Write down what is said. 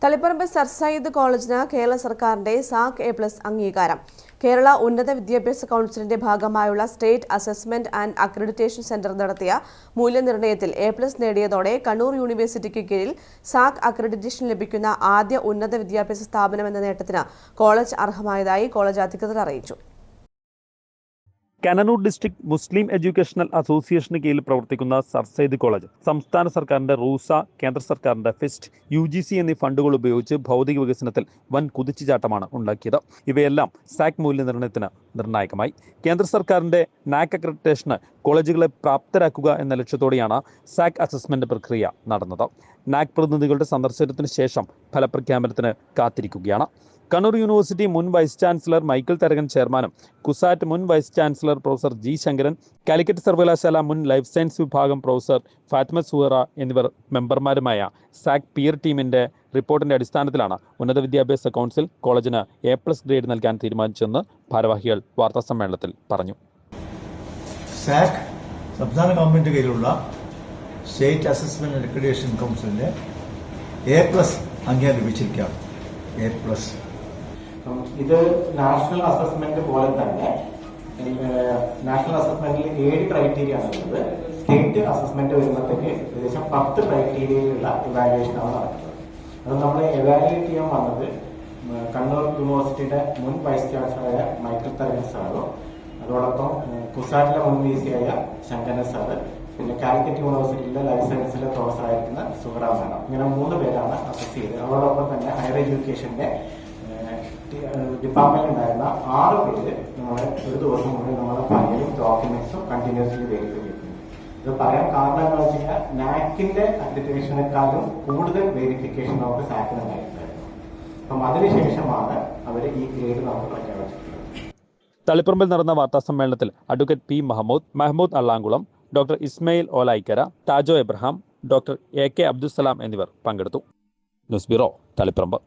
Taliparamba sir Sayyid കോളേജിന് കേരള സർക്കാരിന്റെ സാക് A+ അംഗീകാരം. കേരള ഉന്നത വിദ്യാഭ്യാസ കൗൺസിലിന്റെ ഭാഗമായുള്ള state assessment and accreditation centre നടത്തിയ മൂല്യനിർണ്ണയത്തിൽ A+ നേടിയതോടെ കണ്ണൂർ യൂണിവേഴ്സിറ്റിക്ക് കീഴിൽ സാക് അക്രഡിറ്റേഷൻ ലഭിക്കുന്ന ആദ്യ ഉന്നത വിദ്യാഭ്യാസ സ്ഥാപനമെന്ന നേട്ടത്തിന് കോളേജ് അർഹമായതായി കോളേജ് അധികൃതർ അറിയിച്ചു. കനനൂർ ഡിസ്ട്രിക്ട് മുസ്ലിം എഡ്യൂക്കേഷണൽ അസോസിയേഷന് കീഴിൽ പ്രവർത്തിക്കുന്ന സർ സയ്യിദ് കോളേജ് സംസ്ഥാന സർക്കാരിന്റെ റൂസ, കേന്ദ്ര സർക്കാരിന്റെ ഫെസ്റ്റ്, UGC എന്നീ ഫണ്ടുകൾ ഉപയോഗിച്ച് ഭൗതിക വികസനത്തിൽ വൻ കുതിച്ചുചാട്ടമാണ് ഉണ്ടാക്കിയത്. ഇവയെല്ലാം സാക് മൂല്യനിർണ്ണയത്തിന് നിർണായകമായി. കേന്ദ്ര സർക്കാരിന്റെ നാക് അക്രഡിറ്റേഷന് കോളേജുകളെ പ്രാപ്തരാക്കുക എന്ന ലക്ഷ്യത്തോടെയാണ് സാക് അസസ്മെന്റ് പ്രക്രിയ നടന്നത്. നാക് പ്രതിനിധികളുടെ സന്ദർശനത്തിന് ശേഷം ഫലപ്രഖ്യാപനത്തിന് കാത്തിരിക്കുകയാണ്. കണ്ണൂർ യൂണിവേഴ്സിറ്റി മുൻ വൈസ് ചാൻസലർ മൈക്കിൾ തരകൻ ചെയർമാനും കുസാറ്റ് മുൻ vice chancellor professor G. Sankaran, Calicut സർവകലാശാല മുൻ ലൈഫ് സയൻസ് വിഭാഗം പ്രൊഫസർ ഫാത്തിമ സുഹറ എന്നിവർ മെമ്പർമാരുമായ സാക് പിയർ ടീമിന്റെ റിപ്പോർട്ടിന്റെ അടിസ്ഥാനത്തിലാണ് ഉന്നത വിദ്യാഭ്യാസ കൗൺസിൽ കോളേജിന് A+ ഗ്രേഡ് നൽകാൻ തീരുമാനിച്ചെന്ന് ഭാരവാഹികൾ വാർത്താസമ്മേളനത്തിൽ പറഞ്ഞു. സാക് സംസ്ഥാന ഗവൺമെന്റ് കീഴിലുള്ള സ്റ്റേറ്റ് അസസ്മെന്റ് ആൻഡ് അക്രഡിറ്റേഷൻ കൗൺസിലിന്റെ A+ അംഗീകാരം ലഭിച്ചിരിക്കുകയാണ്. A+. ഇത് നാഷണൽ അസസ്മെന്റ് പോലെ തന്നെ നാഷണൽ അസസ്മെന്റിൽ 7 ക്രൈറ്റീരിയ ആണുള്ളത്. സ്റ്റേറ്റ് അസസ്മെന്റ് വരുമ്പോഴത്തേക്ക് ഏകദേശം 10 ക്രൈറ്റീരിയയിലുള്ള ഇവാലുവേഷൻ ആണ് നടക്കുന്നത്. അത് നമ്മൾ എവാലുവേറ്റ് ചെയ്യാൻ വന്നത് കണ്ണൂർ യൂണിവേഴ്സിറ്റിയുടെ മുൻ വൈസ് ചാൻസലറായ മൈക്കിൾ തരകൻ സാറും അതോടൊപ്പം കുസാറ്റിലെ മുൻ VC ആയ ശങ്കരൻ സാറ്, പിന്നെ കാലിക്കറ്റ് യൂണിവേഴ്സിറ്റിയിലെ ലൈഫ് സയൻസിലെ പ്രൊഫസറായിരിക്കുന്ന സുഹറ മാഡം, ഇങ്ങനെ 3 പേരാണ് അസസ് ചെയ്തത്. അതോടൊപ്പം തന്നെ ഹയർ എഡ്യൂക്കേഷന്റെ ഡിപ്പാർട്ട്മെന്റ് ഉണ്ടായിരുന്ന 6 പേര് നമ്മളെ ഒരു ദിവസം മുന്നേ നമ്മളെ ഫയലും ഡോക്യുമെന്റ്സും കണ്ടിന്യൂസ്ലി വെരിഫൈ ചെയ്യുന്നു. ഇത് പറയാൻ കാരണം എന്താ വെച്ച് കഴിഞ്ഞാൽ നാക്കിന്റെ അക്രഡിറ്റേഷനേക്കാളും കൂടുതൽ വെരിഫിക്കേഷൻ നമുക്ക് സാക്കിന് ഉണ്ടായിട്ടുണ്ടായിരുന്നു. അപ്പം അതിനുശേഷമാണ് അവർ ഈ ഗ്രേഡ് നമുക്ക് പ്രഖ്യാപിച്ചിട്ടുള്ളത്. തളിപ്പറമ്പിൽ നടന്ന വാർത്താസമ്മേളനത്തിൽ advocate P. Mahmood Allamkulam, doctor Ismail Olayikkara, Tajo Abraham, doctor AK Abdussalam എന്നിവർ പങ്കെടുത്തു. News bureau, Taliparamba.